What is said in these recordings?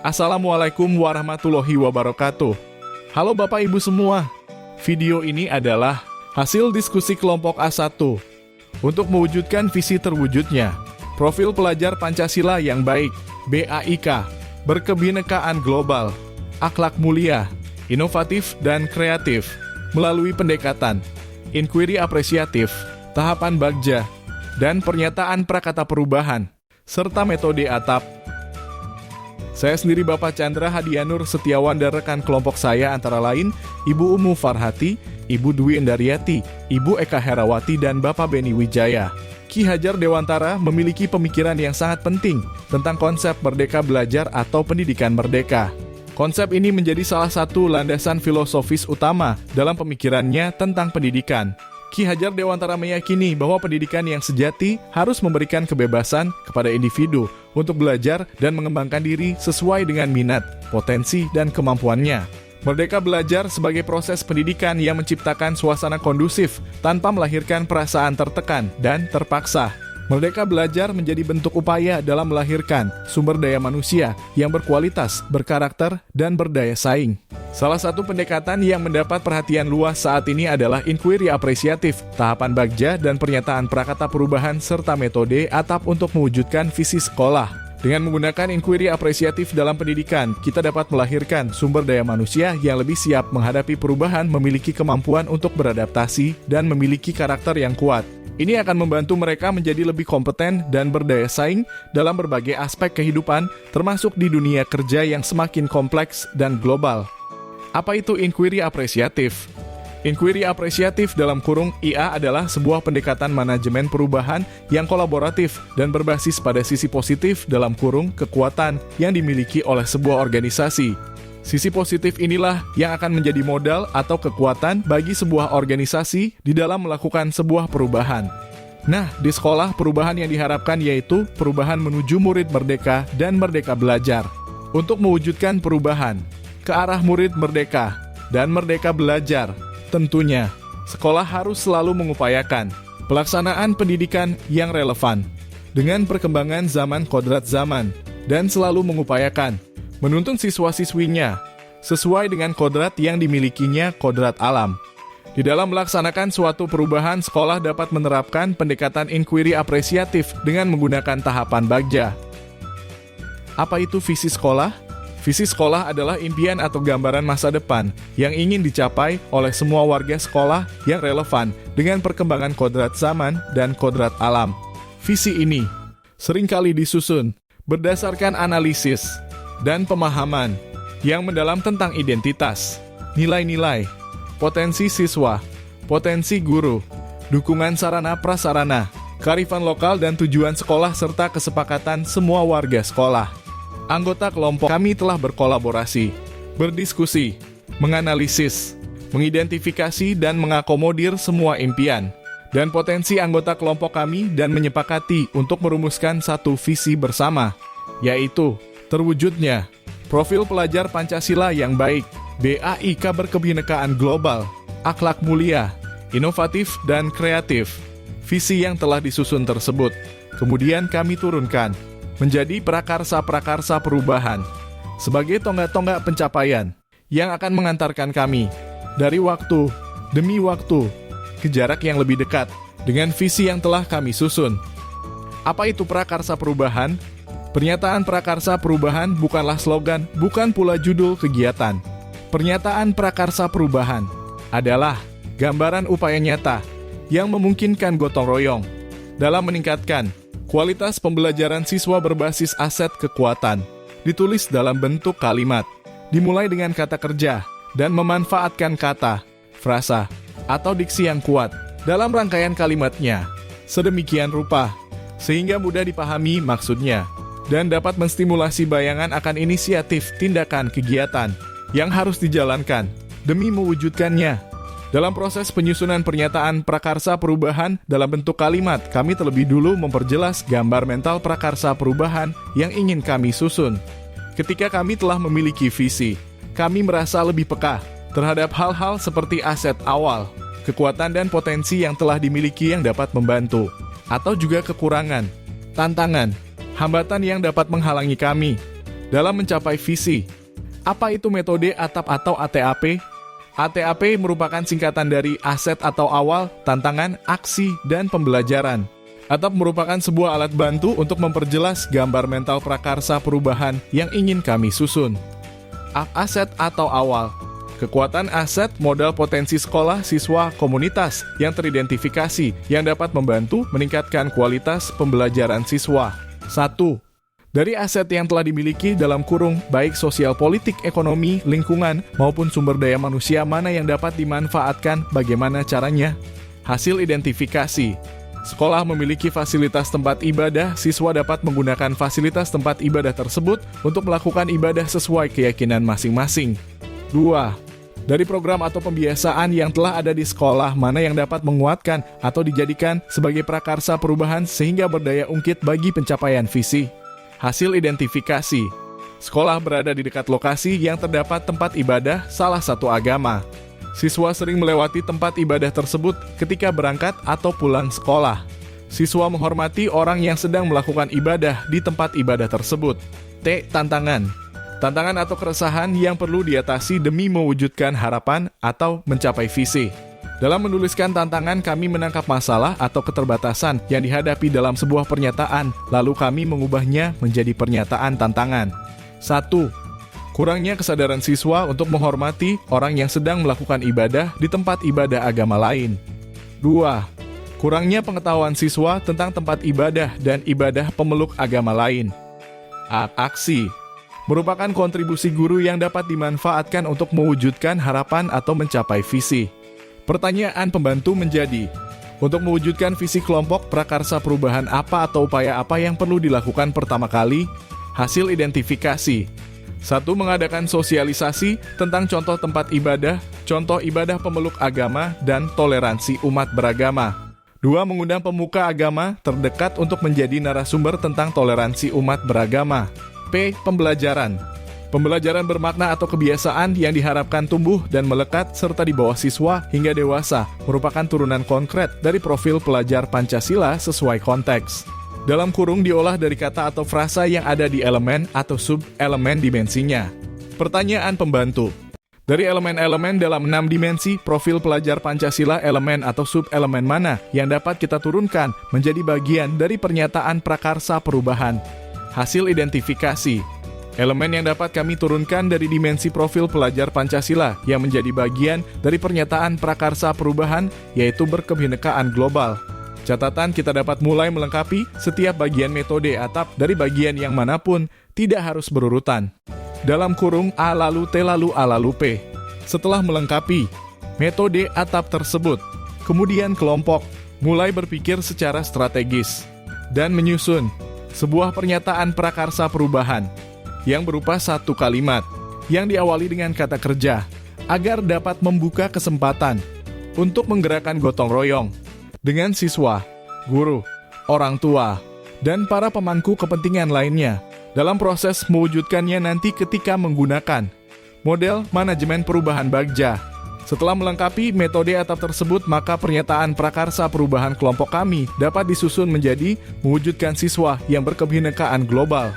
Assalamualaikum warahmatullahi wabarakatuh. Halo Bapak Ibu semua. Video ini adalah hasil diskusi kelompok A1 untuk mewujudkan visi terwujudnya profil pelajar Pancasila yang baik, BAIK, berkebinekaan global, akhlak mulia, inovatif dan kreatif, melalui pendekatan, inquiry apresiatif, tahapan bagja, dan pernyataan prakata perubahan, serta metode ATAP. Saya sendiri Bapak Chandra Hadianur Setiawan dan rekan kelompok saya antara lain Ibu Umu Farhati, Ibu Dwi Endaryati, Ibu Eka Herawati, dan Bapak Beni Wijaya. Ki Hajar Dewantara memiliki pemikiran yang sangat penting tentang konsep merdeka belajar atau pendidikan merdeka. Konsep ini menjadi salah satu landasan filosofis utama dalam pemikirannya tentang pendidikan. Ki Hajar Dewantara meyakini bahwa pendidikan yang sejati harus memberikan kebebasan kepada individu untuk belajar dan mengembangkan diri sesuai dengan minat, potensi, dan kemampuannya. Merdeka belajar sebagai proses pendidikan yang menciptakan suasana kondusif tanpa melahirkan perasaan tertekan dan terpaksa. Merdeka belajar menjadi bentuk upaya dalam melahirkan sumber daya manusia yang berkualitas, berkarakter, dan berdaya saing. Salah satu pendekatan yang mendapat perhatian luas saat ini adalah inquiry apresiatif, tahapan bagja, dan pernyataan prakata perubahan serta metode ATAP untuk mewujudkan visi sekolah. Dengan menggunakan inquiry apresiatif dalam pendidikan, kita dapat melahirkan sumber daya manusia yang lebih siap menghadapi perubahan, memiliki kemampuan untuk beradaptasi, dan memiliki karakter yang kuat. Ini akan membantu mereka menjadi lebih kompeten dan berdaya saing dalam berbagai aspek kehidupan, termasuk di dunia kerja yang semakin kompleks dan global. Apa itu inquiry apresiatif? Inquiry apresiatif dalam kurung IA adalah sebuah pendekatan manajemen perubahan yang kolaboratif dan berbasis pada sisi positif dalam kurung kekuatan yang dimiliki oleh sebuah organisasi. Sisi positif inilah yang akan menjadi modal atau kekuatan bagi sebuah organisasi di dalam melakukan sebuah perubahan. Nah, di sekolah perubahan yang diharapkan yaitu perubahan menuju murid merdeka dan merdeka belajar. Untuk mewujudkan perubahan ke arah murid merdeka dan merdeka belajar, tentunya sekolah harus selalu mengupayakan pelaksanaan pendidikan yang relevan dengan perkembangan zaman kodrat zaman dan selalu mengupayakan menuntun siswa-siswinya sesuai dengan kodrat yang dimilikinya kodrat alam. Di dalam melaksanakan suatu perubahan, sekolah dapat menerapkan pendekatan inquiry apresiatif dengan menggunakan tahapan bagja. Apa itu visi sekolah? Visi sekolah adalah impian atau gambaran masa depan yang ingin dicapai oleh semua warga sekolah yang relevan dengan perkembangan kodrat zaman dan kodrat alam. Visi ini seringkali disusun berdasarkan analisis dan pemahaman yang mendalam tentang identitas, nilai-nilai, potensi siswa, potensi guru, dukungan sarana prasarana, kearifan lokal dan tujuan sekolah serta kesepakatan semua warga sekolah. Anggota kelompok kami telah berkolaborasi, berdiskusi, menganalisis, mengidentifikasi dan mengakomodir semua impian dan potensi anggota kelompok kami dan menyepakati untuk merumuskan satu visi bersama, yaitu terwujudnya profil pelajar Pancasila yang baik, BAIK berkebinekaan global, akhlak mulia, inovatif dan kreatif. Visi yang telah disusun tersebut kemudian kami turunkan menjadi prakarsa-prakarsa perubahan sebagai tonggak-tonggak pencapaian yang akan mengantarkan kami dari waktu demi waktu ke jarak yang lebih dekat dengan visi yang telah kami susun. Apa itu prakarsa perubahan? Pernyataan prakarsa perubahan bukanlah slogan, bukan pula judul kegiatan. Pernyataan prakarsa perubahan adalah gambaran upaya nyata yang memungkinkan gotong royong dalam meningkatkan kualitas pembelajaran siswa berbasis aset kekuatan, ditulis dalam bentuk kalimat, dimulai dengan kata kerja, dan memanfaatkan kata, frasa, atau diksi yang kuat dalam rangkaian kalimatnya, sedemikian rupa, sehingga mudah dipahami maksudnya, dan dapat menstimulasi bayangan akan inisiatif tindakan kegiatan yang harus dijalankan demi mewujudkannya. Dalam proses penyusunan pernyataan prakarsa perubahan dalam bentuk kalimat, kami terlebih dulu memperjelas gambar mental prakarsa perubahan yang ingin kami susun. Ketika kami telah memiliki visi, kami merasa lebih peka terhadap hal-hal seperti aset awal, kekuatan dan potensi yang telah dimiliki yang dapat membantu, atau juga kekurangan, tantangan, hambatan yang dapat menghalangi kami dalam mencapai visi. Apa itu metode ATAP atau ATAP? ATAP merupakan singkatan dari aset atau awal, tantangan, aksi, dan pembelajaran. ATAP merupakan sebuah alat bantu untuk memperjelas gambar mental prakarsa perubahan yang ingin kami susun. Aset atau awal. Kekuatan aset modal potensi sekolah, siswa, komunitas yang teridentifikasi yang dapat membantu meningkatkan kualitas pembelajaran siswa. 1. Dari aset yang telah dimiliki dalam kurung baik sosial politik, ekonomi, lingkungan, maupun sumber daya manusia mana yang dapat dimanfaatkan, bagaimana caranya? Hasil identifikasi. Sekolah memiliki fasilitas tempat ibadah, siswa dapat menggunakan fasilitas tempat ibadah tersebut untuk melakukan ibadah sesuai keyakinan masing-masing. 2. Dari program atau pembiasaan yang telah ada di sekolah, mana yang dapat menguatkan atau dijadikan sebagai prakarsa perubahan sehingga berdaya ungkit bagi pencapaian visi. Hasil identifikasi. Sekolah berada di dekat lokasi yang terdapat tempat ibadah salah satu agama. Siswa sering melewati tempat ibadah tersebut ketika berangkat atau pulang sekolah. Siswa menghormati orang yang sedang melakukan ibadah di tempat ibadah tersebut. T. Tantangan. Tantangan atau keresahan yang perlu diatasi demi mewujudkan harapan atau mencapai visi. Dalam menuliskan tantangan, kami menangkap masalah atau keterbatasan yang dihadapi dalam sebuah pernyataan, lalu kami mengubahnya menjadi pernyataan tantangan. 1. Kurangnya kesadaran siswa untuk menghormati orang yang sedang melakukan ibadah di tempat ibadah agama lain. 2. Kurangnya pengetahuan siswa tentang tempat ibadah dan ibadah pemeluk agama lain. Aksi. Merupakan kontribusi guru yang dapat dimanfaatkan untuk mewujudkan harapan atau mencapai visi. Pertanyaan pembantu menjadi, untuk mewujudkan visi kelompok prakarsa perubahan apa atau upaya apa yang perlu dilakukan pertama kali? Hasil identifikasi. 1. Mengadakan sosialisasi tentang contoh tempat ibadah, contoh ibadah pemeluk agama, dan toleransi umat beragama. 2. Mengundang pemuka agama terdekat untuk menjadi narasumber tentang toleransi umat beragama. P. Pembelajaran. Pembelajaran bermakna atau kebiasaan yang diharapkan tumbuh dan melekat serta di bawah siswa hingga dewasa merupakan turunan konkret dari profil pelajar Pancasila sesuai konteks. Dalam kurung diolah dari kata atau frasa yang ada di elemen atau sub-elemen dimensinya. Pertanyaan pembantu. Dari elemen-elemen dalam 6 dimensi, profil pelajar Pancasila elemen atau sub-elemen mana yang dapat kita turunkan menjadi bagian dari pernyataan prakarsa perubahan? Hasil identifikasi. Elemen yang dapat kami turunkan dari dimensi profil pelajar Pancasila yang menjadi bagian dari pernyataan prakarsa perubahan yaitu berkebinekaan global. Catatan, kita dapat mulai melengkapi setiap bagian metode ATAP dari bagian yang manapun, tidak harus berurutan. Dalam kurung A lalu T lalu A lalu P. Setelah melengkapi metode ATAP tersebut, kemudian kelompok mulai berpikir secara strategis dan menyusun sebuah pernyataan prakarsa perubahan yang berupa satu kalimat yang diawali dengan kata kerja agar dapat membuka kesempatan untuk menggerakkan gotong royong dengan siswa, guru, orang tua, dan para pemangku kepentingan lainnya dalam proses mewujudkannya nanti ketika menggunakan model manajemen perubahan Bagja. Setelah melengkapi metode ATAP tersebut, maka pernyataan prakarsa perubahan kelompok kami dapat disusun menjadi mewujudkan siswa yang berkebinekaan global.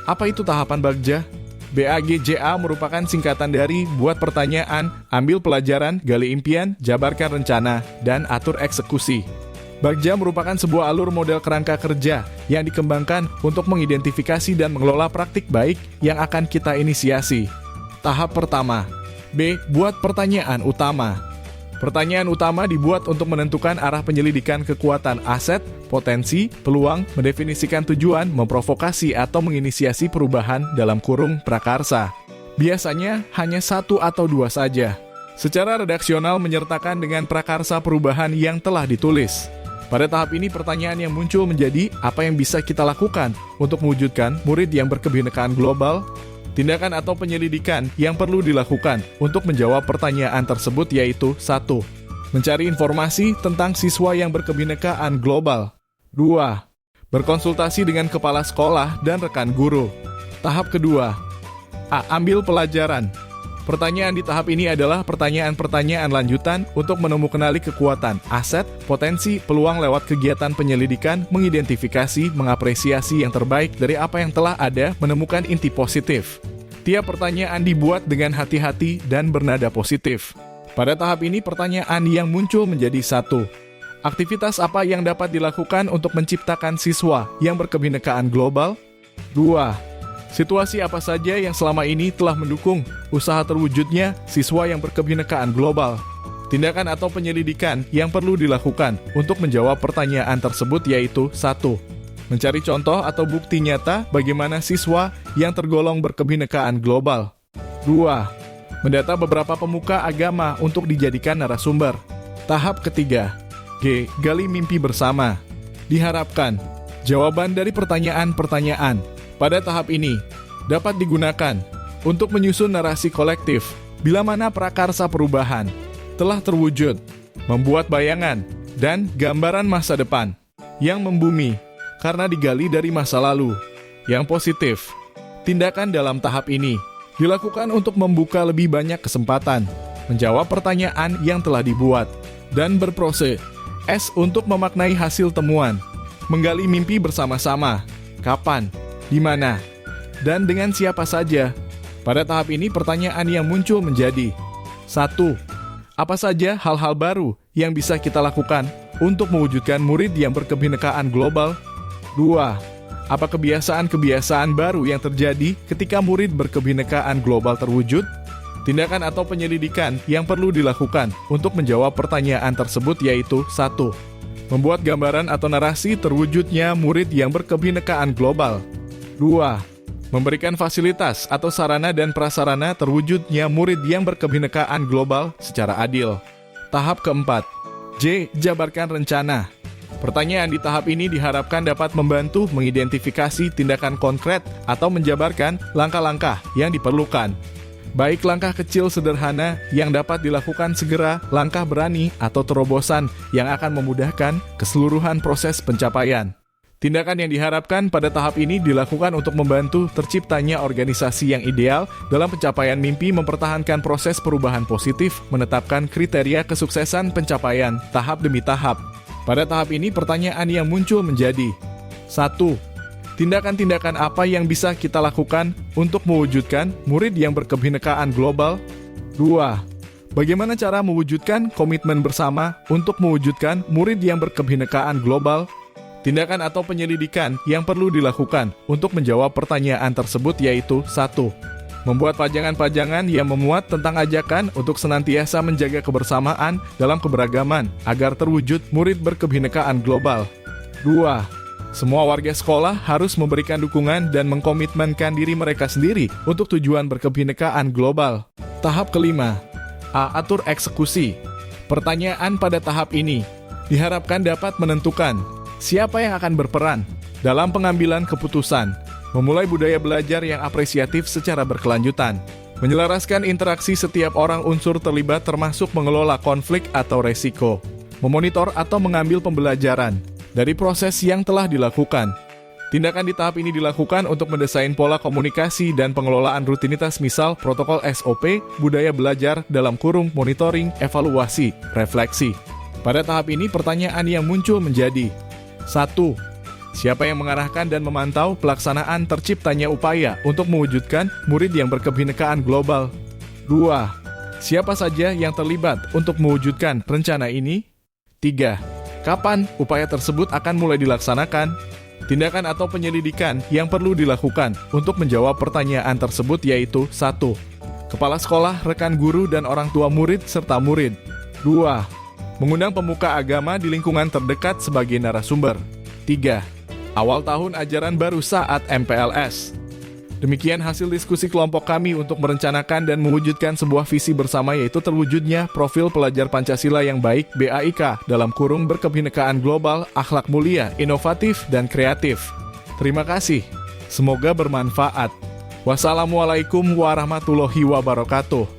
Apa itu tahapan Bagja? BAGJA merupakan singkatan dari buat pertanyaan, ambil pelajaran, gali impian, jabarkan rencana, dan atur eksekusi. Bagja merupakan sebuah alur model kerangka kerja yang dikembangkan untuk mengidentifikasi dan mengelola praktik baik yang akan kita inisiasi. Tahap pertama. B. Buat pertanyaan utama. Pertanyaan utama dibuat untuk menentukan arah penyelidikan kekuatan aset, potensi, peluang, mendefinisikan tujuan, memprovokasi atau menginisiasi perubahan dalam kurung prakarsa. Biasanya hanya 1 atau 2 saja. Secara redaksional menyertakan dengan prakarsa perubahan yang telah ditulis. Pada tahap ini pertanyaan yang muncul menjadi apa yang bisa kita lakukan untuk mewujudkan murid yang berkebinekaan global. Tindakan atau penyelidikan yang perlu dilakukan untuk menjawab pertanyaan tersebut yaitu 1. Mencari informasi tentang siswa yang berkebinekaan global. 2. Berkonsultasi dengan kepala sekolah dan rekan guru. Tahap kedua. A. Ambil pelajaran. Pertanyaan di tahap ini adalah pertanyaan-pertanyaan lanjutan untuk menemukanali kekuatan, aset, potensi, peluang lewat kegiatan penyelidikan, mengidentifikasi, mengapresiasi yang terbaik dari apa yang telah ada, menemukan inti positif. Tiap pertanyaan dibuat dengan hati-hati dan bernada positif. Pada tahap ini, pertanyaan yang muncul menjadi 1. Aktivitas apa yang dapat dilakukan untuk menciptakan siswa yang berkebinekaan global? 2. Situasi apa saja yang selama ini telah mendukung usaha terwujudnya siswa yang berkebinekaan global? Tindakan atau penyelidikan yang perlu dilakukan untuk menjawab pertanyaan tersebut yaitu 1. Mencari contoh atau bukti nyata bagaimana siswa yang tergolong berkebinekaan global. 2. Mendata beberapa pemuka agama untuk dijadikan narasumber. Tahap ketiga. G. Gali mimpi bersama. Diharapkan jawaban dari pertanyaan-pertanyaan pada tahap ini dapat digunakan untuk menyusun narasi kolektif bila mana prakarsa perubahan telah terwujud, membuat bayangan dan gambaran masa depan yang membumi karena digali dari masa lalu yang positif. Tindakan dalam tahap ini dilakukan untuk membuka lebih banyak kesempatan menjawab pertanyaan yang telah dibuat dan berproses S untuk memaknai hasil temuan, menggali mimpi bersama-sama, kapan, di mana, dan dengan siapa saja. Pada tahap ini pertanyaan yang muncul menjadi 1. Apa saja hal-hal baru yang bisa kita lakukan untuk mewujudkan murid yang berkebinekaan global? 2. Apa kebiasaan-kebiasaan baru yang terjadi ketika murid berkebinekaan global terwujud? Tindakan atau penyelidikan yang perlu dilakukan untuk menjawab pertanyaan tersebut yaitu 1. Membuat gambaran atau narasi terwujudnya murid yang berkebinekaan global. 2. Memberikan fasilitas atau sarana dan prasarana terwujudnya murid yang berkebinekaan global secara adil. Tahap keempat. J. Jabarkan rencana. Pertanyaan di tahap ini diharapkan dapat membantu mengidentifikasi tindakan konkret atau menjabarkan langkah-langkah yang diperlukan. Baik langkah kecil sederhana yang dapat dilakukan segera, langkah berani atau terobosan yang akan memudahkan keseluruhan proses pencapaian. Tindakan yang diharapkan pada tahap ini dilakukan untuk membantu terciptanya organisasi yang ideal dalam pencapaian mimpi, mempertahankan proses perubahan positif, menetapkan kriteria kesuksesan pencapaian tahap demi tahap. Pada tahap ini pertanyaan yang muncul menjadi 1. Tindakan-tindakan apa yang bisa kita lakukan untuk mewujudkan murid yang berkebinekaan global? 2. Bagaimana cara mewujudkan komitmen bersama untuk mewujudkan murid yang berkebinekaan global? Tindakan atau penyelidikan yang perlu dilakukan untuk menjawab pertanyaan tersebut yaitu 1. Membuat pajangan-pajangan yang memuat tentang ajakan untuk senantiasa menjaga kebersamaan dalam keberagaman agar terwujud murid berkebinekaan global. 2. Semua warga sekolah harus memberikan dukungan dan mengkomitmenkan diri mereka sendiri untuk tujuan berkebinekaan global. Tahap kelima. A. Atur eksekusi. Pertanyaan pada tahap ini diharapkan dapat menentukan siapa yang akan berperan dalam pengambilan keputusan, memulai budaya belajar yang apresiatif secara berkelanjutan, menyelaraskan interaksi setiap orang unsur terlibat termasuk mengelola konflik atau resiko, memonitor atau mengambil pembelajaran dari proses yang telah dilakukan. Tindakan di tahap ini dilakukan untuk mendesain pola komunikasi dan pengelolaan rutinitas misal protokol SOP, budaya belajar dalam kurung monitoring, evaluasi, refleksi. Pada tahap ini pertanyaan yang muncul menjadi 1. Siapa yang mengarahkan dan memantau pelaksanaan terciptanya upaya untuk mewujudkan murid yang berkebinekaan global? 2. Siapa saja yang terlibat untuk mewujudkan rencana ini? 3. Kapan upaya tersebut akan mulai dilaksanakan? Tindakan atau penyelidikan yang perlu dilakukan untuk menjawab pertanyaan tersebut yaitu 1. Kepala sekolah, rekan guru, dan orang tua murid serta murid. 2. Mengundang pemuka agama di lingkungan terdekat sebagai narasumber. 3. Awal tahun ajaran baru saat MPLS. Demikian hasil diskusi kelompok kami untuk merencanakan dan mewujudkan sebuah visi bersama yaitu terwujudnya profil pelajar Pancasila yang baik BAIK dalam kurung berkebinekaan global, akhlak mulia, inovatif, dan kreatif. Terima kasih. Semoga bermanfaat. Wassalamualaikum warahmatullahi wabarakatuh.